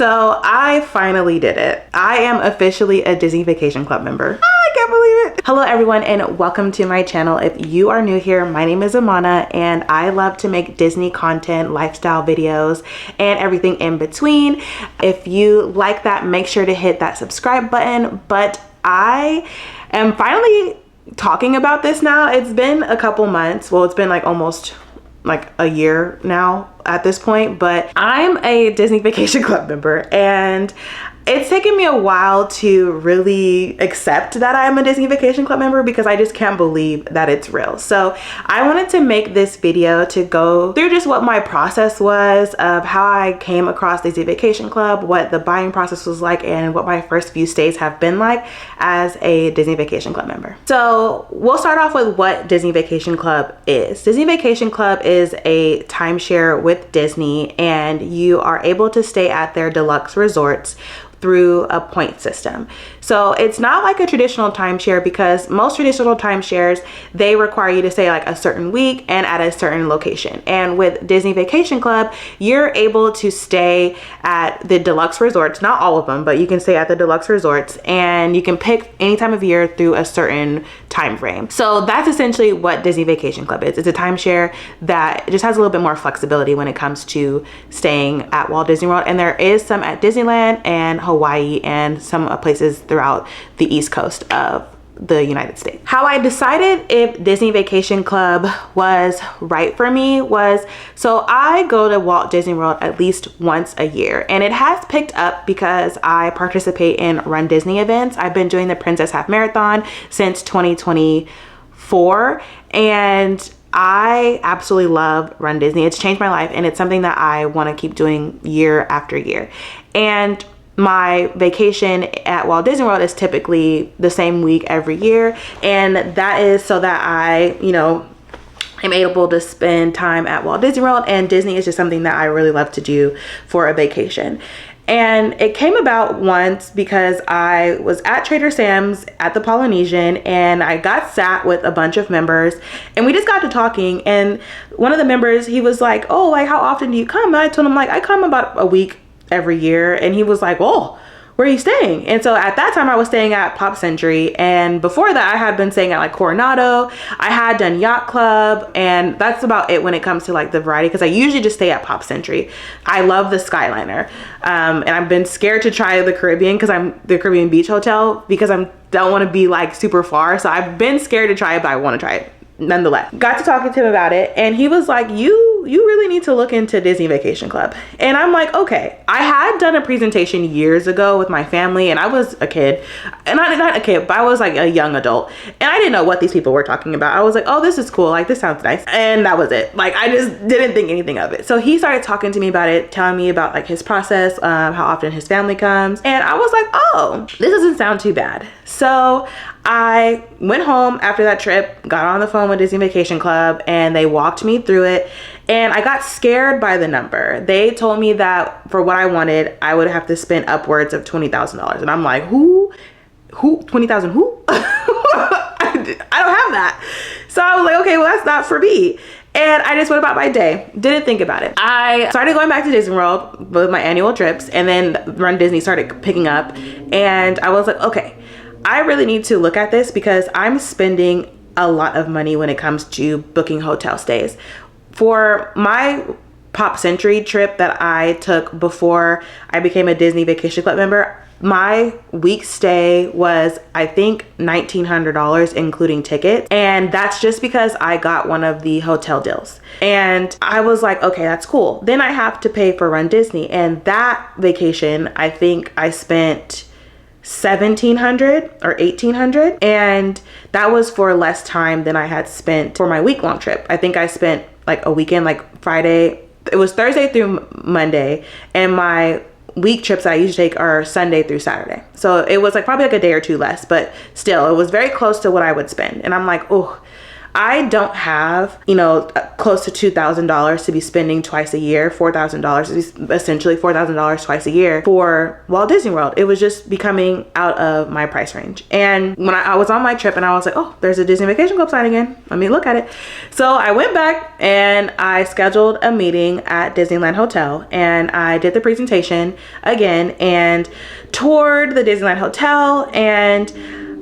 So I finally did it. I am officially a Disney Vacation Club member. I can't believe it. Hello everyone and welcome to my channel. If you are new here, my name is Amana and I love to make Disney content, lifestyle videos, and everything in between. If you like that, make sure to hit that subscribe button. But I am finally talking about this now. It's been a couple months. Well, it's been like almost like a year now at this point, but I'm a Disney Vacation Club member and it's taken me a while to really accept that I'm a Disney Vacation Club member because I just can't believe that it's real. So I wanted to make this video to go through just what my process was of how I came across Disney Vacation Club, what the buying process was like, and what my first few stays have been like as a Disney Vacation Club member. So we'll start off with what Disney Vacation Club is. Disney Vacation Club is a timeshare with Disney, and you are able to stay at their deluxe resorts through a point system. So it's not like a traditional timeshare because most traditional timeshares, they require you to stay like a certain week and at a certain location. And with Disney Vacation Club, you're able to stay at the deluxe resorts, not all of them, but you can stay at the deluxe resorts and you can pick any time of year through a certain time frame. So that's essentially what Disney Vacation Club is. It's a timeshare that just has a little bit more flexibility when it comes to staying at Walt Disney World. And there is some at Disneyland and Hawaii and some places throughout the East Coast of the United States. How I decided if Disney Vacation Club was right for me was, so I go to Walt Disney World at least once a year, and it has picked up because I participate in Run Disney events. I've been doing the Princess Half Marathon since 2024, and I absolutely love Run Disney. It's changed my life and it's something that I want to keep doing year after year. And my vacation at Walt Disney World is typically the same week every year, and that is so that I, am able to spend time at Walt Disney World, and Disney is just something that I really love to do for a vacation. And it came about once because I was at Trader Sam's at the Polynesian and I got sat with a bunch of members and we just got to talking, and one of the members, he was like, oh, like how often do you come? And I told him like I come about a week every year, and he was like, oh, where are you staying? And so at that time I was staying at Pop Century, and before that I had been staying at like Coronado. I had done Yacht Club, and that's about it when it comes to like the variety, because I usually just stay at Pop Century. I love the Skyliner, and I've been scared to try the Caribbean the Caribbean Beach Hotel because I don't want to be like super far. So I've been scared to try it, but I want to try it nonetheless. Got to talking to him about it, and he was like, you really need to look into Disney Vacation Club. And I'm like, okay. I had done a presentation years ago with my family, and I was a kid, and not a kid, but I was like a young adult, and I didn't know what these people were talking about. I was like, oh, this is cool, like this sounds nice, and that was it. Like I just didn't think anything of it. So he started talking to me about it, telling me about like his process, how often his family comes, and I was like, oh, this doesn't sound too bad. So I went home after that trip, got on the phone with Disney Vacation Club, and they walked me through it, and I got scared by the number. They told me that for what I wanted, I would have to spend upwards of $20,000, and I'm like, who 20,000 who? I don't have that. So I was like, okay, well that's not for me. And I just went about my day, didn't think about it. I started going back to Disney World with my annual trips, and then Run Disney started picking up, and I was like, okay, I really need to look at this because I'm spending a lot of money when it comes to booking hotel stays. For my Pop Century trip that I took before I became a Disney Vacation Club member, my week stay was, I think, $1,900 including tickets. And that's just because I got one of the hotel deals. And I was like, okay, that's cool. Then I have to pay for Run Disney. And that vacation, I think I spent $1,700 or $1,800, and that was for less time than I had spent for my week-long trip. I think I spent like a weekend, like Friday, it was Thursday through Monday, and my week trips that I usually take are Sunday through Saturday. So it was like probably like a day or two less, but still it was very close to what I would spend. And I'm like, oh, I don't have, you know, close to $2,000 to be spending twice a year, $4,000, essentially $4,000 twice a year for Walt Disney World. It was just becoming out of my price range. And when I was on my trip and I was like, oh, there's a Disney Vacation Club sign again. Let me look at it. So I went back and I scheduled a meeting at Disneyland Hotel, and I did the presentation again and toured the Disneyland Hotel, and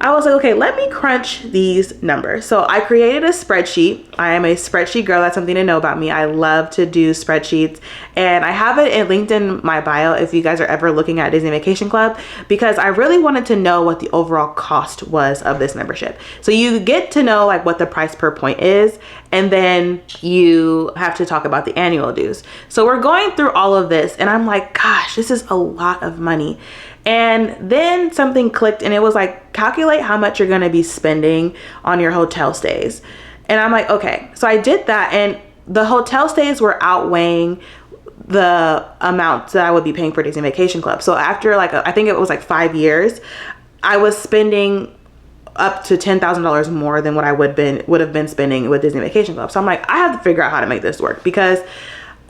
I was like, okay, let me crunch these numbers. So I created a spreadsheet. I am a spreadsheet girl. That's something to know about me. I love to do spreadsheets, and I have it linked in my bio if you guys are ever looking at Disney Vacation Club, because I really wanted to know what the overall cost was of this membership. So you get to know like what the price per point is, and then you have to talk about the annual dues. So we're going through all of this, and I'm like, gosh, this is a lot of money. And then something clicked, and it was like, calculate how much you're going to be spending on your hotel stays. And I'm like, okay. So I did that, and the hotel stays were outweighing the amount that I would be paying for Disney Vacation Club. So after like, I think it was like 5 years, I was spending up to $10,000 more than what I would have been spending with Disney Vacation Club. So I'm like, I have to figure out how to make this work, because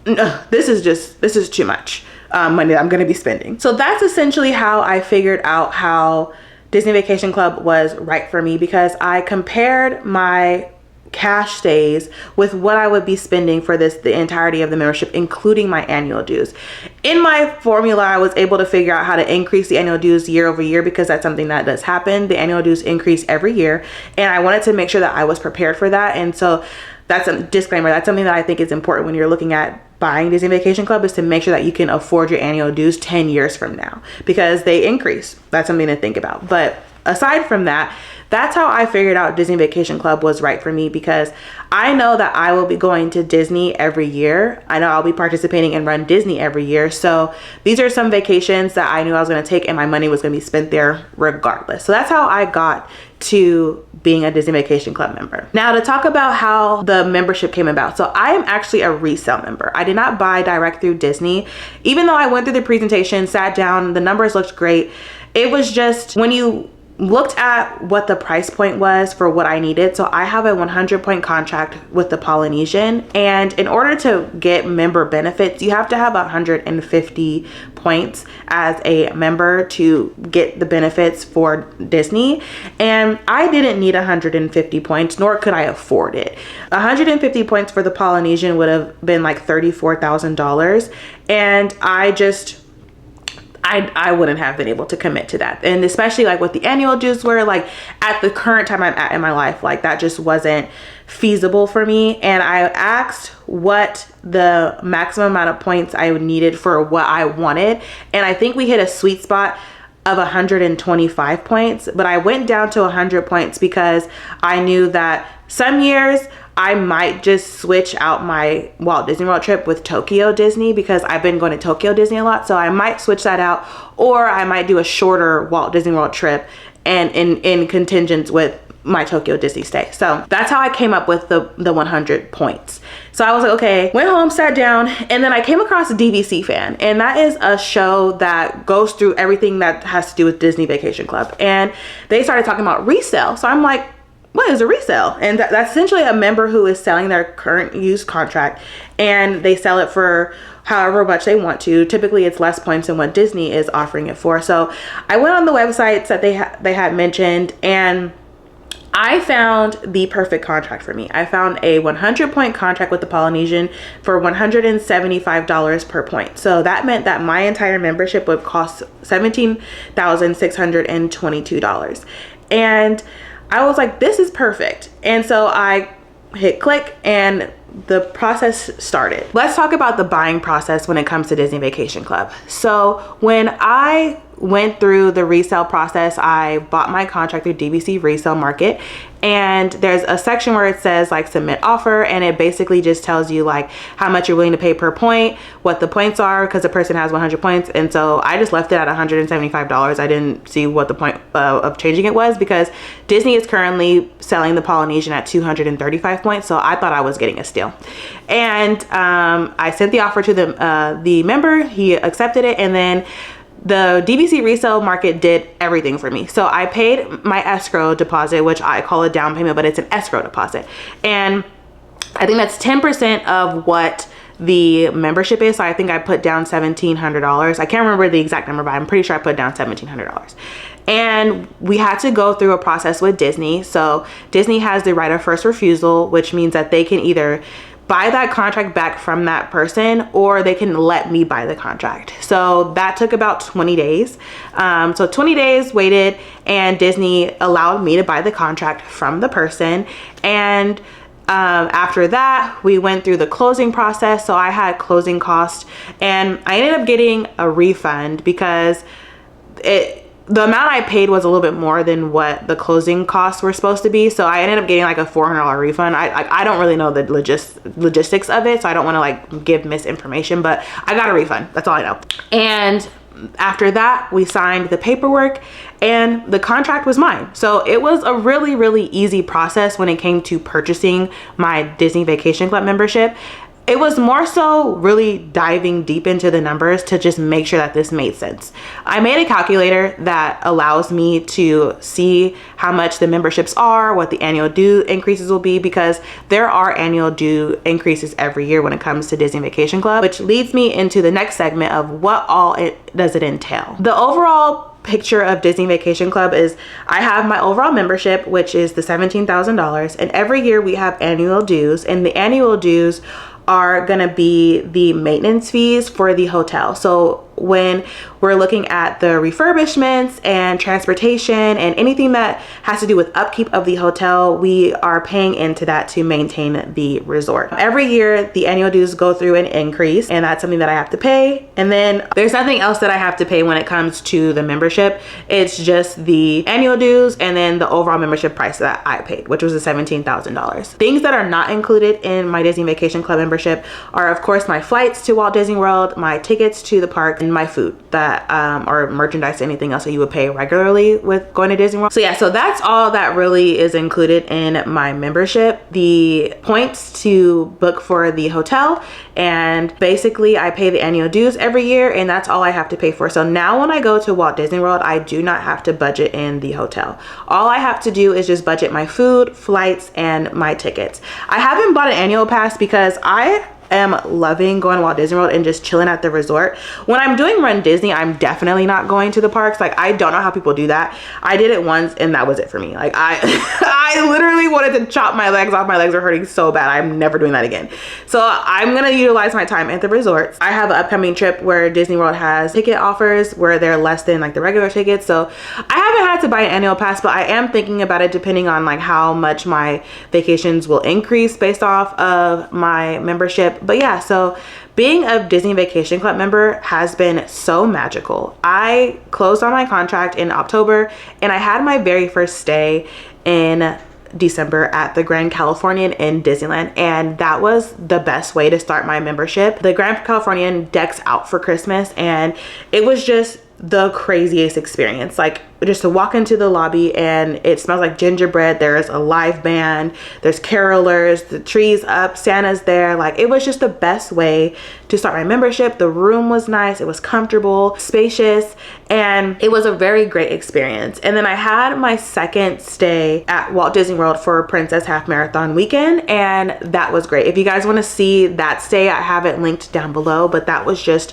this is too much money that I'm going to be spending. So that's essentially how I figured out how Disney Vacation Club was right for me, because I compared my cash stays with what I would be spending for the entirety of the membership, including my annual dues. In my formula, I was able to figure out how to increase the annual dues year over year, because that's something that does happen. The annual dues increase every year, and I wanted to make sure that I was prepared for that. And so that's a disclaimer. That's something that I think is important when you're looking at buying Disney Vacation Club, is to make sure that you can afford your annual dues 10 years from now, because they increase. That's something to think about. But aside from that, that's how I figured out Disney Vacation Club was right for me, because I know that I will be going to Disney every year. I know I'll be participating in Run Disney every year. So these are some vacations that I knew I was going to take, and my money was going to be spent there regardless. So that's how I got to being a Disney Vacation Club member. Now, to talk about how the membership came about. So I am actually a resale member. I did not buy direct through Disney. Even though I went through the presentation, sat down, the numbers looked great. It was just when you looked at what the price point was for what I needed. So I have a 100 point contract with the Polynesian, and in order to get member benefits, you have to have 150 points as a member to get the benefits for Disney. And I didn't need 150 points, nor could I afford it. 150 points for the Polynesian would have been like $34,000. And I wouldn't have been able to commit to that. And especially like what the annual dues were, like at the current time I'm at in my life, like that just wasn't feasible for me. And I asked what the maximum amount of points I needed for what I wanted. And I think we hit a sweet spot of 125 points, but I went down to 100 points because I knew that some years I might just switch out my Walt Disney World trip with Tokyo Disney, because I've been going to Tokyo Disney a lot. So I might switch that out, or I might do a shorter Walt Disney World trip and in contingent with my Tokyo Disney stay. So that's how I came up with the 100 points. So I was like, okay, went home, sat down, and then I came across DVC Fan, and that is a show that goes through everything that has to do with Disney Vacation Club. And they started talking about resale. So I'm like, what is a resale? And that's essentially a member who is selling their current used contract, and they sell it for however much they want to. Typically it's less points than what Disney is offering it for. So I went on the websites that they had mentioned, and I found the perfect contract for me. I found a 100 point contract with the Polynesian for $175 per point. So that meant that my entire membership would cost $17,622. And I was like, this is perfect. And so I hit click, and the process started. Let's talk about the buying process when it comes to Disney Vacation Club. So when I went through the resale process, I bought my contract through DVC Resale Market, and there's a section where it says like submit offer, and it basically just tells you like how much you're willing to pay per point, what the points are, because the person has 100 points. And so I just left it at $175. I didn't see what the point of changing it was, because Disney is currently selling the Polynesian at 235 points. So I thought I was getting a steal. And I sent the offer to the member. He accepted it, and then the DVC resale market did everything for me. So I paid my escrow deposit, which I call a down payment, but it's an escrow deposit. And I think that's 10% of what the membership is. So I think I put down $1,700. I can't remember the exact number, but I'm pretty sure I put down $1,700. And we had to go through a process with Disney. So Disney has the right of first refusal, which means that they can either buy that contract back from that person or they can let me buy the contract. So that took about 20 days. So 20 days waited, and Disney allowed me to buy the contract from the person. And after that, we went through the closing process. So I had closing costs, and I ended up getting a refund because the amount I paid was a little bit more than what the closing costs were supposed to be. So I ended up getting like a $400 refund. I don't really know the logistics of it, so I don't want to like give misinformation, but I got a refund. That's all I know. And after that, we signed the paperwork and the contract was mine. So it was a really, really easy process when it came to purchasing my Disney Vacation Club membership. It was more so really diving deep into the numbers to just make sure that this made sense. I made a calculator that allows me to see how much the memberships are, what the annual due increases will be, because there are annual due increases every year when it comes to Disney Vacation Club, which leads me into the next segment of what all does it entail. The overall picture of Disney Vacation Club is I have my overall membership, which is the $17,000, and every year we have annual dues, and the annual dues are gonna be the maintenance fees for the hotel. So when we're looking at the refurbishments and transportation and anything that has to do with upkeep of the hotel, we are paying into that to maintain the resort. Every year the annual dues go through an increase, and that's something that I have to pay. And then there's nothing else that I have to pay when it comes to the membership. It's just the annual dues and then the overall membership price that I paid, which was the $17,000. Things that are not included in my Disney Vacation Club membership are of course my flights to Walt Disney World, my tickets to the park, and my food that or merchandise, anything else that you would pay regularly with going to Disney World. So yeah, so that's all that really is included in my membership. The points to book for the hotel, and basically I pay the annual dues every year, and that's all I have to pay for. So now when I go to Walt Disney World, I do not have to budget in the hotel. All I have to do is just budget my food, flights, and my tickets. I haven't bought an annual pass because I am loving going to Walt Disney World and just chilling at the resort. When I'm doing Run Disney, I'm definitely not going to the parks. Like, I don't know how people do that. I did it once and that was it for me. Like, I literally wanted to chop my legs off. My legs are hurting so bad. I'm never doing that again. So I'm gonna utilize my time at the resorts. I have an upcoming trip where Disney World has ticket offers where they're less than like the regular tickets. So I haven't had to buy an annual pass, but I am thinking about it depending on like how much my vacations will increase based off of my membership. But yeah, so being a Disney Vacation Club member has been so magical. I closed on my contract in October, and I had my very first stay in December at the Grand Californian in Disneyland, and that was the best way to start my membership. The Grand Californian decks out for Christmas, and it was just the craziest experience. Like, just to walk into the lobby and it smells like gingerbread, there's a live band, there's carolers, the tree's up, Santa's there. Like, it was just the best way to start my membership. The room was nice, it was comfortable, spacious, and it was a very great experience. And then I had my second stay at Walt Disney World for Princess Half Marathon weekend, and that was great. If you guys want to see that stay, I have it linked down below, but that was just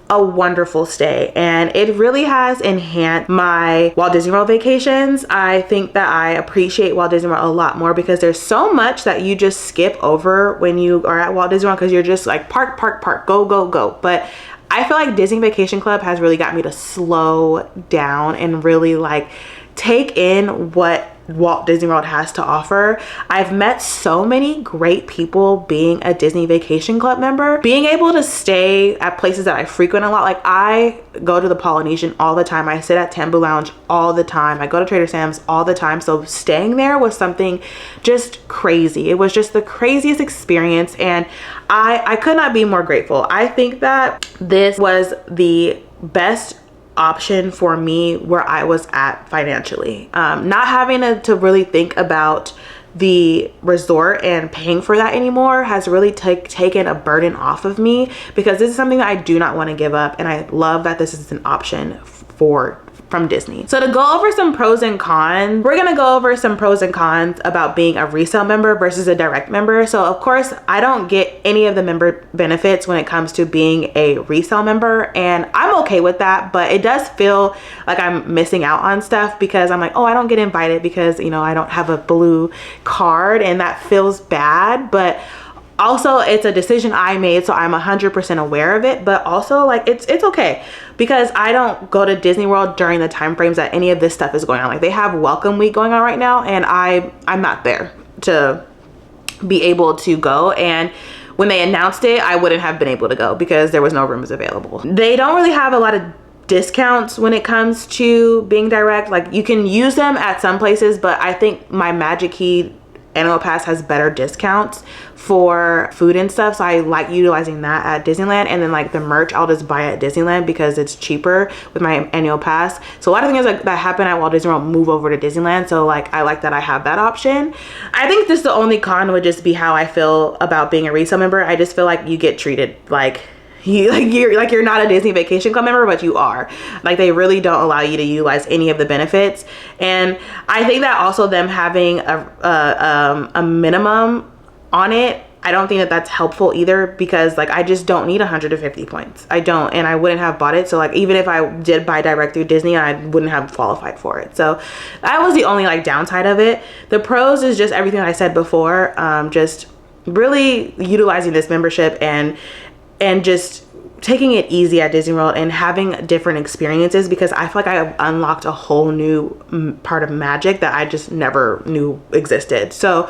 a wonderful stay, and it really has enhanced my Walt Disney World vacations. I think that I appreciate Walt Disney World a lot more because there's so much that you just skip over when you are at Walt Disney World, because you're just like park, park, park, go, go, go. But I feel like Disney Vacation Club has really got me to slow down and really like take in what Walt Disney World has to offer. I've met so many great people being a Disney Vacation Club member, being able to stay at places that I frequent a lot. Like, I go to the Polynesian all the time, I sit at Tambu Lounge all the time, I go to Trader Sam's all the time. So staying there was something just crazy. It was just the craziest experience, and I could not be more grateful. I think that this was the best option for me where I was at financially. Not having to really think about the resort and paying for that anymore has really taken a burden off of me, because this is something that I do not want to give up, and I love that this is an option from Disney. So to go over some pros and cons, we're gonna go over some pros and cons about being a resale member versus a direct member. So of course, I don't get any of the member benefits when it comes to being a resale member, and I'm okay with that, but it does feel like I'm missing out on stuff, because I'm like, oh, I don't get invited because, you know, I don't have a blue card, and that feels bad. But also, it's a decision I made, so I'm 100% aware of it. But also, like, it's okay, because I don't go to Disney World during the time frames that any of this stuff is going on. Like, they have Welcome Week going on right now, and I'm not there to be able to go. And when they announced it, I wouldn't have been able to go because there was no rooms available. They don't really have a lot of discounts when it comes to being direct. Like, you can use them at some places, but I think my Magic Key annual pass has better discounts for food and stuff, so I like utilizing that at Disneyland. And then like the merch, I'll just buy at Disneyland because it's cheaper with my annual pass. So a lot of things like that happen at Walt Disney World move over to Disneyland, so like I like that I have that option. I think this the only con would just be how I feel about being a resale member. I just feel like you get treated like you're not a Disney Vacation Club member, but you are. Like, they really don't allow you to utilize any of the benefits. And I think that also them having a minimum on it, I don't think that that's helpful either, because like I just don't need 150 points. I don't, and I wouldn't have bought it. So like even if I did buy direct through Disney, I wouldn't have qualified for it. So that was the only like downside of it. The pros is just everything I said before, just really utilizing this membership and just taking it easy at Disney World and having different experiences, because I feel like I have unlocked a whole new part of magic that I just never knew existed. So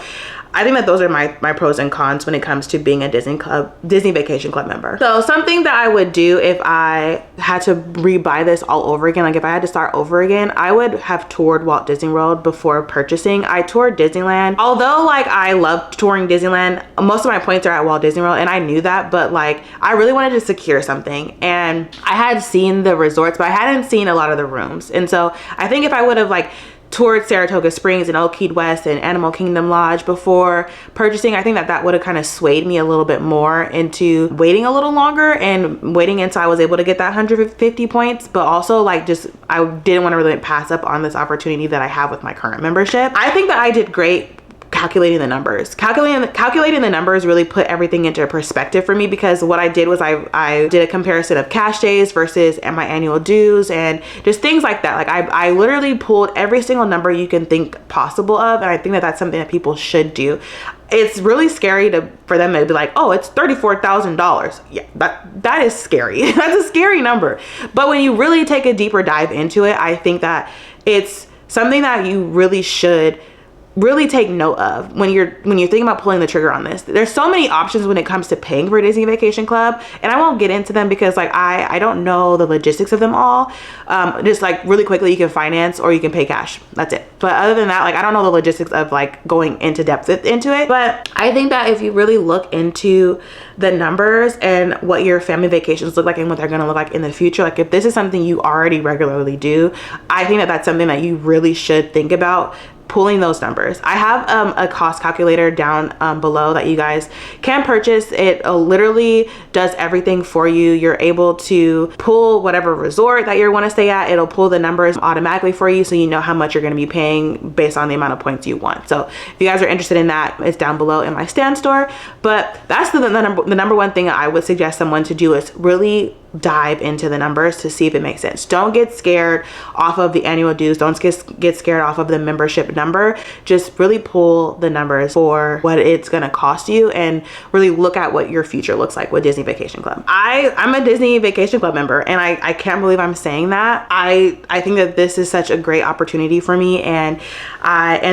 I think that those are my pros and cons when it comes to being a Disney Vacation Club member. So something that I would do if I had to rebuy this all over again, like if I had to start over again, I would have toured Walt Disney World before purchasing. I toured Disneyland. Although like I love touring Disneyland, most of my points are at Walt Disney World, and I knew that, but like I really wanted to secure something, and I had seen the resorts, but I hadn't seen a lot of the rooms. And so I think if I would have like toured Saratoga Springs and Old Key West and Animal Kingdom Lodge before purchasing, I think that that would have kind of swayed me a little bit more into waiting a little longer and waiting until I was able to get that 150 points. But also like just I didn't want to really pass up on this opportunity that I have with my current membership. I think that I did great calculating the numbers. Calculating the numbers really put everything into perspective for me, because what I did was I did a comparison of cash days versus my annual dues and just things like that. Like I literally pulled every single number you can think possible of, and I think that that's something that people should do. It's really scary for them to be like, oh, it's $34,000. Yeah, that is scary. That's a scary number. But when you really take a deeper dive into it, I think that it's something that you really should really take note of when you're thinking about pulling the trigger on this. There's so many options when it comes to paying for a Disney Vacation Club, and I won't get into them because like I don't know the logistics of them all. Just like really quickly, you can finance or you can pay cash. That's it. But other than that, like I don't know the logistics of like going into depth into it. But I think that if you really look into the numbers and what your family vacations look like and what they're going to look like in the future, like if this is something you already regularly do, I think that that's something that you really should think about pulling those numbers. I have a cost calculator down below that you guys can purchase. It literally does everything for you. You're able to pull whatever resort that you want to stay at. It'll pull the numbers automatically for you, so you know how much you're going to be paying based on the amount of points you want. So if you guys are interested in that, it's down below in my stand store. But that's the number one thing I would suggest someone to do, is really dive into the numbers to see if it makes sense. Don't get scared off of the annual dues. Don't get scared off of the membership number. Just really pull the numbers for what it's going to cost you, and really look at what your future looks like with Disney Vacation Club. I'm a Disney Vacation Club member, and I can't believe I'm saying that. I think that this is such a great opportunity for me and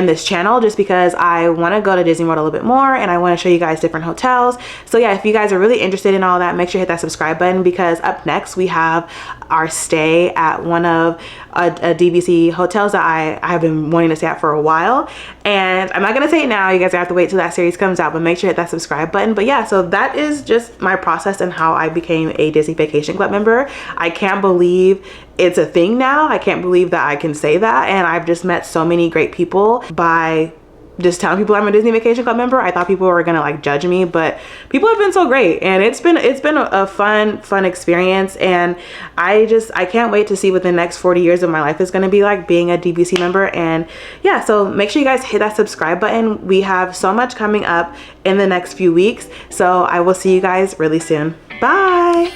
this channel, just because I want to go to Disney World a little bit more, and I want to show you guys different hotels. So yeah, if you guys are really interested in all that, make sure you hit that subscribe button, because up next we have our stay at one of a DVC hotels that I have been wanting to stay at for a while, and I'm not gonna say it now. You guys have to wait till that series comes out, but make sure you hit that subscribe button. But yeah, so that is just my process and how I became a Disney Vacation Club member. I can't believe it's a thing now. I can't believe that I can say that, and I've just met so many great people by just telling people I'm a Disney Vacation Club member. I thought people were gonna like judge me, but people have been so great, and it's been a fun experience, and I can't wait to see what the next 40 years of my life is gonna be like being a DVC member. And yeah, so make sure you guys hit that subscribe button. We have so much coming up in the next few weeks, so I will see you guys really soon. Bye.